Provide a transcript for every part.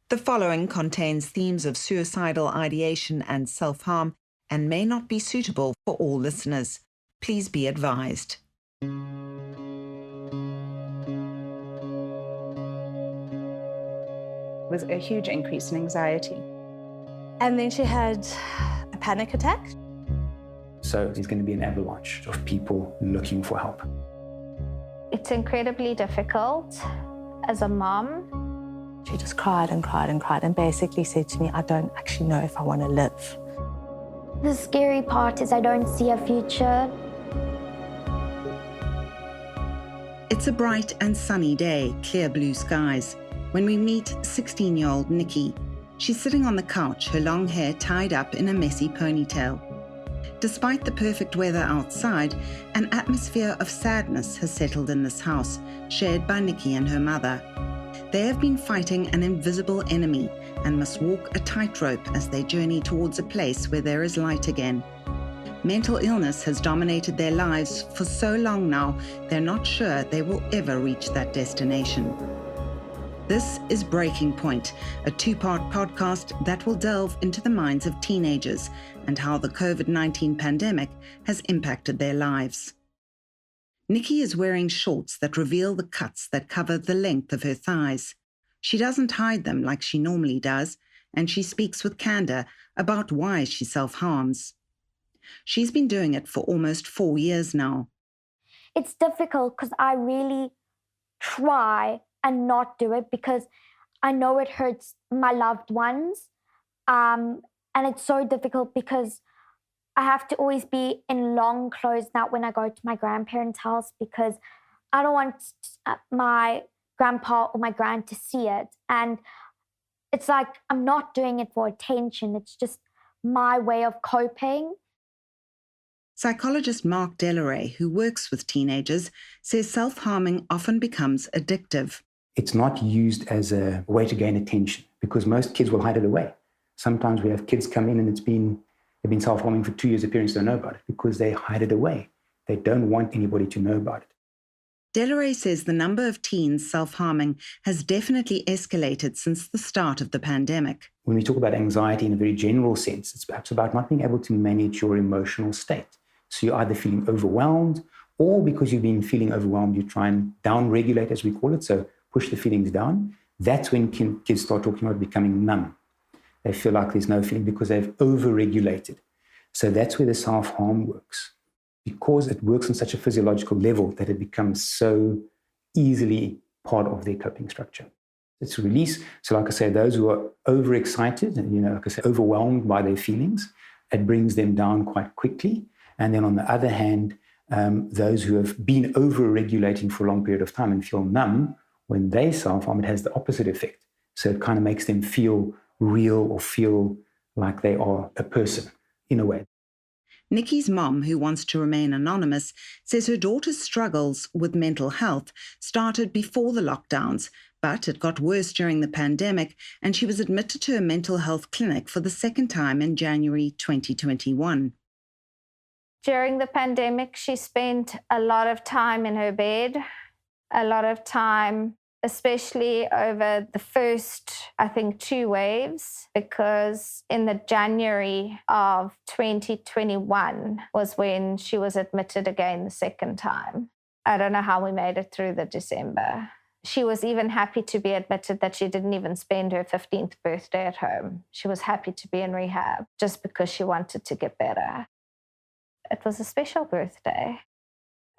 The following contains themes of suicidal ideation and self-harm and may not be suitable for all listeners. Please be advised. Was a huge increase in anxiety. And then she had a panic attack. So there's going to be an avalanche of people looking for help. It's incredibly difficult as a mom. She just cried and cried and cried and basically said to me, I don't actually know if I want to live. The scary part is I don't see a future. It's a bright and sunny day, clear blue skies, when we meet 16-year-old Nikki. She's sitting on the couch, her long hair tied up in a messy ponytail. Despite the perfect weather outside, an atmosphere of sadness has settled in this house, shared by Nikki and her mother. They have been fighting an invisible enemy and must walk a tightrope as they journey towards a place where there is light again. Mental illness has dominated their lives for so long now, they're not sure they will ever reach that destination. This is Breaking Point, a two-part podcast that will delve into the minds of teenagers and how the COVID-19 pandemic has impacted their lives. Nikki is wearing shorts that reveal the cuts that cover the length of her thighs. She doesn't hide them like she normally does, and she speaks with candor about why she self-harms. She's been doing it for almost 4 years now. It's difficult because I really try and not do it because I know it hurts my loved ones. And it's so difficult because I have to always be in long clothes now when I go to my grandparents' house because I don't want my grandpa or my grand to see it. And it's like I'm not doing it for attention. It's just my way of coping. Psychologist Mark Delaray, who works with teenagers, says self-harming often becomes addictive. It's not used as a way to gain attention because most kids will hide it away. Sometimes we have kids come in and they've been self-harming for 2 years, their parents don't know about it because they hide it away. They don't want anybody to know about it. Delaray says the number of teens self-harming has definitely escalated since the start of the pandemic. When we talk about anxiety in a very general sense, it's perhaps about not being able to manage your emotional state. So you're either feeling overwhelmed or because you've been feeling overwhelmed, you try and down-regulate, as we call it, so push the feelings down. That's when kids start talking about becoming numb. They feel like there's no feeling because they've over-regulated. So that's where the self-harm works. Because it works on such a physiological level that it becomes so easily part of their coping structure. It's release. So like I say, those who are overexcited, like I say, overwhelmed by their feelings, it brings them down quite quickly. And then on the other hand, those who have been over-regulating for a long period of time and feel numb, when they self-harm, it has the opposite effect. So it kind of makes them feel real or feel like they are a person in a way. Nikki's mom, who wants to remain anonymous, says her daughter's struggles with mental health started before the lockdowns, but it got worse during the pandemic, and she was admitted to a mental health clinic for the second time in January 2021. During the pandemic, she spent a lot of time in her bed, a lot of time, especially over the first, 2 waves, because in the January of 2021 was when she was admitted again the second time. I don't know how we made it through the December. She was even happy to be admitted that she didn't even spend her 15th birthday at home. She was happy to be in rehab just because she wanted to get better. It was a special birthday,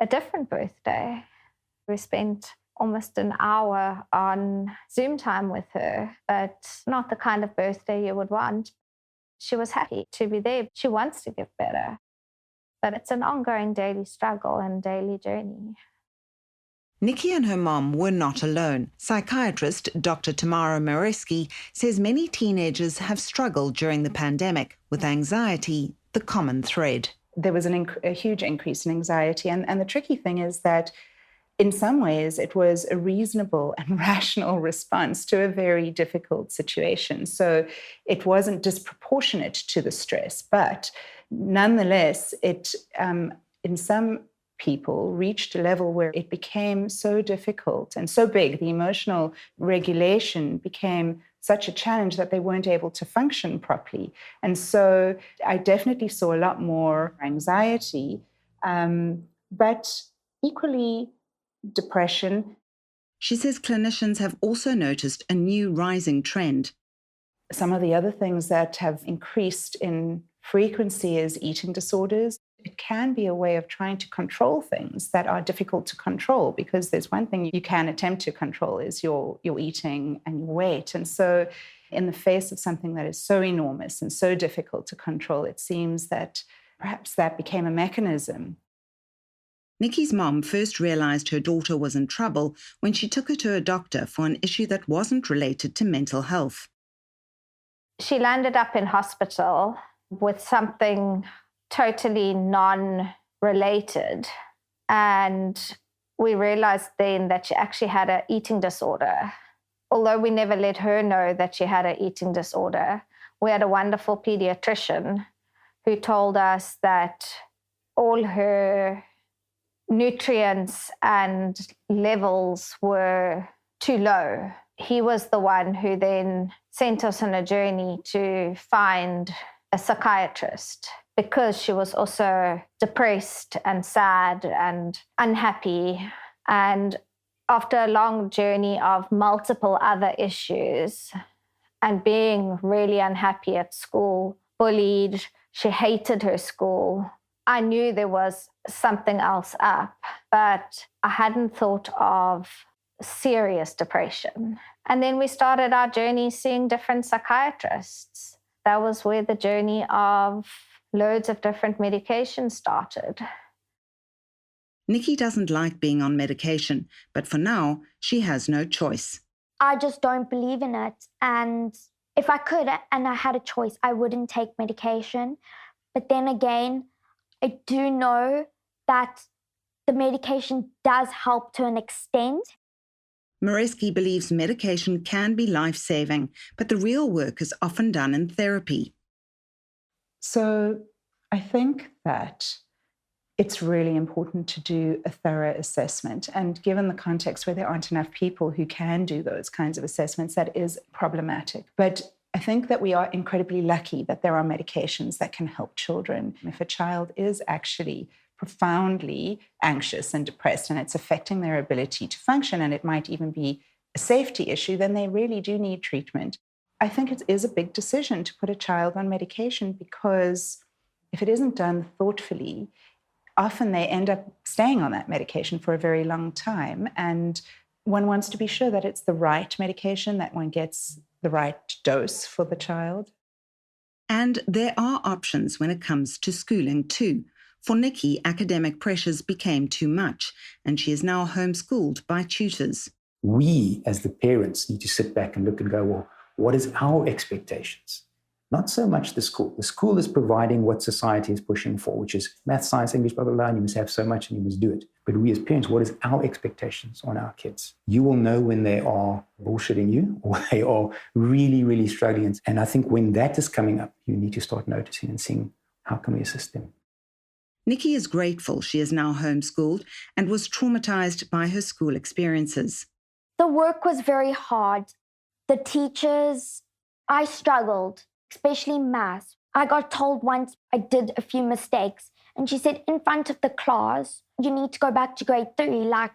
a different birthday. We spent almost an hour on Zoom time with her, but not the kind of birthday you would want. She was happy to be there. She wants to get better, but it's an ongoing daily struggle and daily journey. Nikki and her mom were not alone. Psychiatrist Dr. Tamara Mareski says many teenagers have struggled during the pandemic, with anxiety the common thread. There was a huge increase in anxiety. And the tricky thing is that in some ways, it was a reasonable and rational response to a very difficult situation. So it wasn't disproportionate to the stress, but nonetheless, it in some people reached a level where it became so difficult and so big, the emotional regulation became such a challenge that they weren't able to function properly. And so I definitely saw a lot more anxiety, but equally depression. She says clinicians have also noticed a new rising trend. Some of the other things that have increased in frequency is eating disorders. It can be a way of trying to control things that are difficult to control, because there's one thing you can attempt to control is your eating and your weight. And so in the face of something that is so enormous and so difficult to control, it seems that perhaps that became a mechanism. Nikki's mom first realized her daughter was in trouble when she took her to a doctor for an issue that wasn't related to mental health. She landed up in hospital with something totally non-related. And we realized then that she actually had an eating disorder. Although we never let her know that she had an eating disorder, we had a wonderful pediatrician who told us that all her nutrients and levels were too low. He was the one who then sent us on a journey to find a psychiatrist, because she was also depressed and sad and unhappy. And after a long journey of multiple other issues and being really unhappy at school, bullied, she hated her school, I knew there was something else up, but I hadn't thought of serious depression. And then we started our journey seeing different psychiatrists. That was where the journey of loads of different medications started. Nikki doesn't like being on medication, but for now, she has no choice. I just don't believe in it. And if I could and I had a choice, I wouldn't take medication. But then again, I do know that the medication does help to an extent. Mareski believes medication can be life-saving, but the real work is often done in therapy. So I think that it's really important to do a thorough assessment. And given the context where there aren't enough people who can do those kinds of assessments, that is problematic. But I think that we are incredibly lucky that there are medications that can help children. If a child is actually profoundly anxious and depressed and it's affecting their ability to function, and it might even be a safety issue, then they really do need treatment. I think it is a big decision to put a child on medication, because if it isn't done thoughtfully, often they end up staying on that medication for a very long time. And one wants to be sure that it's the right medication, that one gets the right dose for the child. And there are options when it comes to schooling too. For Nikki, academic pressures became too much, and she is now homeschooled by tutors. We, as the parents, need to sit back and look and go, well, what is our expectations? Not so much the school. The school is providing what society is pushing for, which is math, science, English, blah, blah, blah, and you must have so much and you must do it. But we as parents, what is our expectations on our kids? You will know when they are bullshitting you or they are really, really struggling. And I think when that is coming up, you need to start noticing and seeing how can we assist them. Nikki is grateful she is now homeschooled and was traumatized by her school experiences. The work was very hard. The teachers, I struggled, especially maths. I got told once I did a few mistakes, and she said, in front of the class, you need to go back to grade 3, like,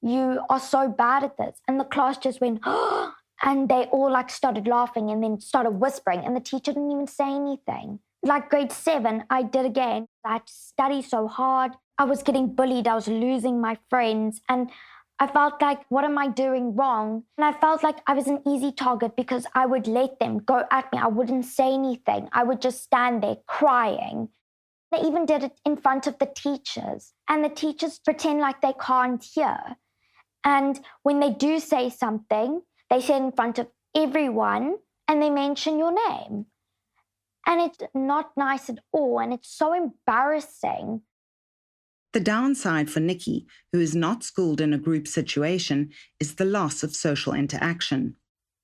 you are so bad at this. And the class just went, oh, and they all like started laughing and then started whispering, and the teacher didn't even say anything. Like grade 7, I did again. I had to study so hard. I was getting bullied. I was losing my friends. And I felt like, what am I doing wrong? And I felt like I was an easy target because I would let them go at me. I wouldn't say anything. I would just stand there crying. They even did it in front of the teachers. And the teachers pretend like they can't hear. And when they do say something, they say it in front of everyone and they mention your name. And it's not nice at all. And it's so embarrassing. The downside for Nikki, who is not schooled in a group situation, is the loss of social interaction.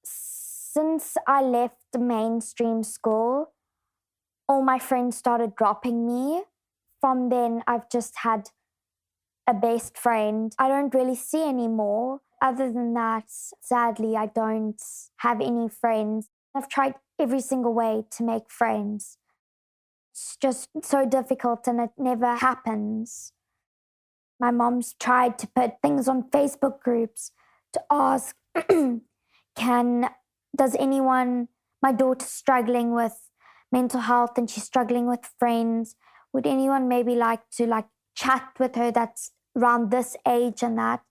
Since I left the mainstream school, all my friends started dropping me. From then, I've just had a best friend. I don't really see anymore. Other than that, sadly, I don't have any friends. I've tried every single way to make friends. It's just so difficult and it never happens. My mom's tried to put things on Facebook groups to ask, does anyone, my daughter's struggling with mental health and she's struggling with friends, would anyone maybe like to chat with her that's around this age and that?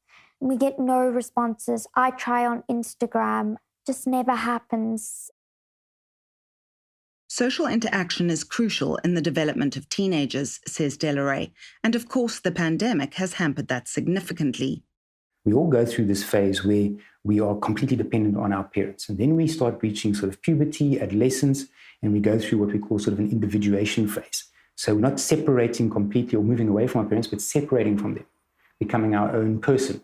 We get no responses. I try on Instagram, just never happens. Social interaction is crucial in the development of teenagers, says Delaray, and of course the pandemic has hampered that significantly. We all go through this phase where we are completely dependent on our parents. And then we start reaching sort of puberty, adolescence, and we go through what we call sort of an individuation phase. So we're not separating completely or moving away from our parents, but separating from them, becoming our own person.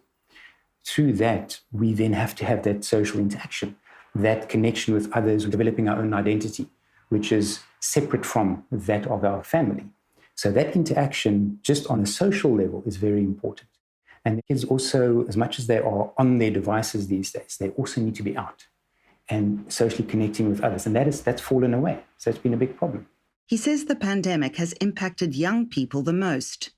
Through that, we then have to have that social interaction, that connection with others, developing our own identity, which is separate from that of our family. So that interaction, just on a social level, is very important. And the kids also, as much as they are on their devices these days, they also need to be out and socially connecting with others. And that's fallen away. So it's been a big problem. He says the pandemic has impacted young people the most.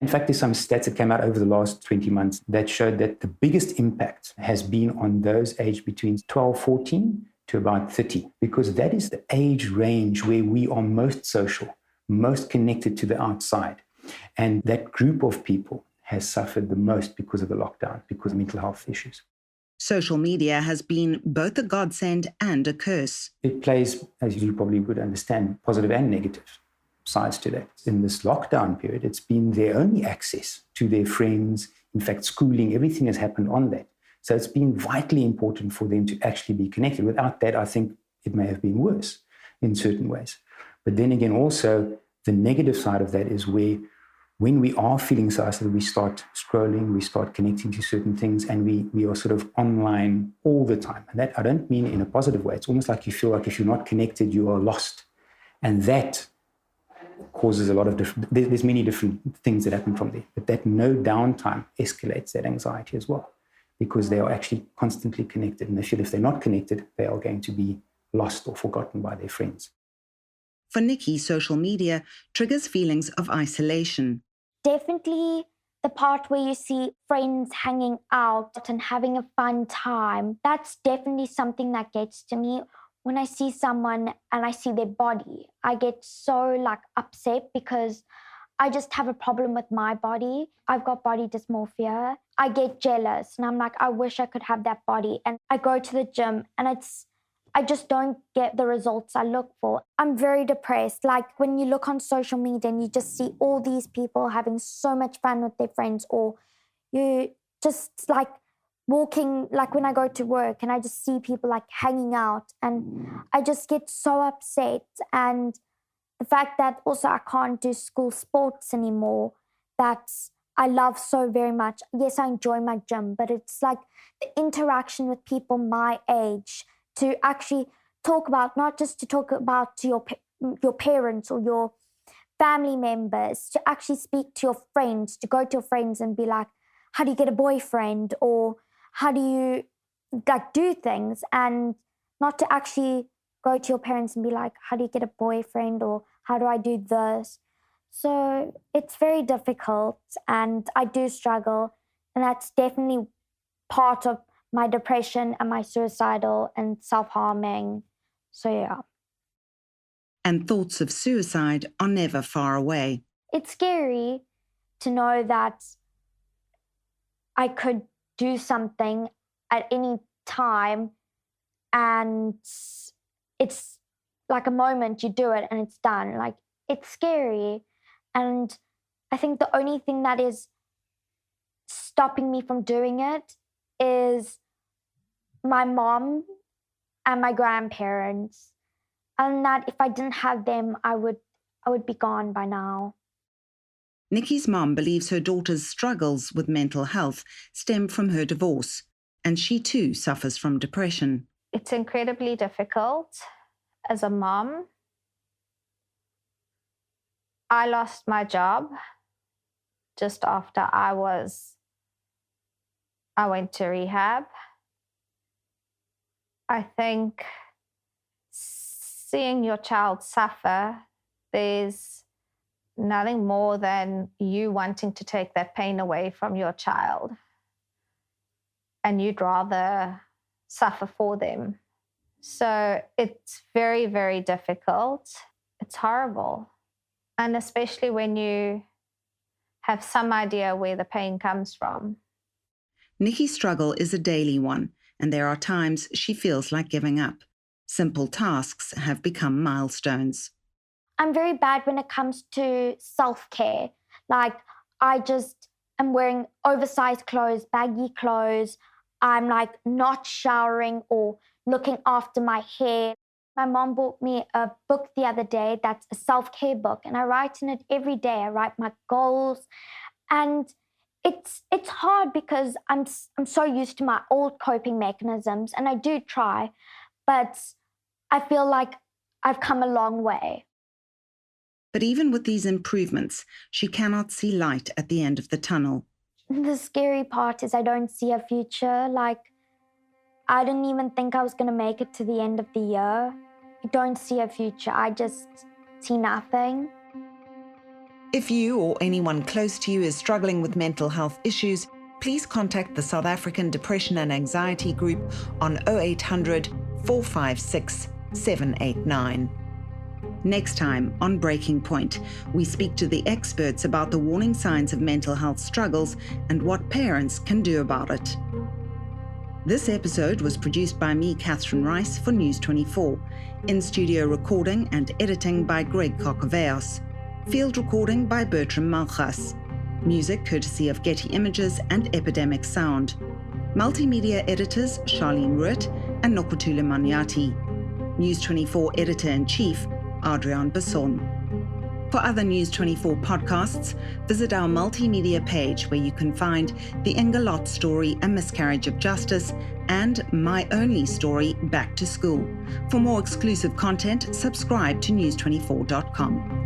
In fact, there's some stats that came out over the last 20 months that showed that the biggest impact has been on those aged between 12, 14 to about 30, because that is the age range where we are most social, most connected to the outside. And that group of people has suffered the most because of the lockdown, because of mental health issues. Social media has been both a godsend and a curse. It plays, as you probably would understand, positive and negative sides to that. In this lockdown period, it's been their only access to their friends. In fact, schooling, everything has happened on that. So it's been vitally important for them to actually be connected. Without that, I think it may have been worse in certain ways. But then again, also, the negative side of that is where when we are feeling so isolated, we start scrolling, we start connecting to certain things, and we are sort of online all the time. And that I don't mean in a positive way. It's almost like you feel like if you're not connected, you are lost. And that causes a lot of different, there's many different things that happen from there. But that no downtime escalates that anxiety as well, because they are actually constantly connected. And they feel if they're not connected, they are going to be lost or forgotten by their friends. For Nikki, social media triggers feelings of isolation. Definitely the part where you see friends hanging out and having a fun time, that's definitely something that gets to me. When I see someone and I see their body, I get so upset because I just have a problem with my body. I've got body dysmorphia. I get jealous and I'm like, I wish I could have that body. And I go to the gym and I just don't get the results I look for. I'm very depressed. When you look on social media and you just see all these people having so much fun with their friends, or you just walking, when I go to work and I just see people hanging out, and I just get so upset. And the fact that also I can't do school sports anymore, that I love so very much. Yes, I enjoy my gym, but it's the interaction with people my age, to actually talk about, not just to talk about to your parents or your family members, to actually speak to your friends, to go to your friends and be like, how do you get a boyfriend? Or how do you do things? And not to actually go to your parents and be like, how do you get a boyfriend? Or how do I do this? So it's very difficult and I do struggle. And that's definitely part of my depression and my suicidal and self-harming. So yeah. And thoughts of suicide are never far away. It's scary to know that I could do something at any time and it's a moment you do it and it's done. It's scary. And I think the only thing that is stopping me from doing it is my mom and my grandparents. And that if I didn't have them, I would be gone by now. Nikki's mom believes her daughter's struggles with mental health stem from her divorce, and she too suffers from depression. It's incredibly difficult as a mom. I lost my job just after I went to rehab. I think seeing your child suffer, there's nothing more than you wanting to take that pain away from your child. And you'd rather suffer for them. So it's very, very difficult. It's horrible. And especially when you have some idea where the pain comes from. Nikki's struggle is a daily one, and there are times she feels like giving up. Simple tasks have become milestones. I'm very bad when it comes to self-care. Like, I just am wearing oversized clothes, baggy clothes. I'm like not showering or looking after my hair. My mom bought me a book the other day that's a self-care book, and I write in it every day. I write my goals, and it's hard because I'm so used to my old coping mechanisms, and I do try, but I feel like I've come a long way. But even with these improvements, she cannot see light at the end of the tunnel. The scary part is I don't see a future. Like, I didn't even think I was going to make it to the end of the year. I don't see a future. I just see nothing. If you or anyone close to you is struggling with mental health issues, please contact the South African Depression and Anxiety Group on 0800 456 789. Next time on Breaking Point, we speak to the experts about the warning signs of mental health struggles and what parents can do about it. This episode was produced by me, Catherine Rice, for News 24. In-studio recording and editing by Greg Kokoveos. Field recording by Bertram Malchas. Music courtesy of Getty Images and Epidemic Sound. Multimedia editors Charlene Ruitt and Nokutule Maniati. News 24 Editor-in-Chief Adrian Besson. For other News 24 podcasts, visit our multimedia page where you can find the Inga Lott story, A Miscarriage of Justice, and my only story, Back to School. For more exclusive content, subscribe to news24.com.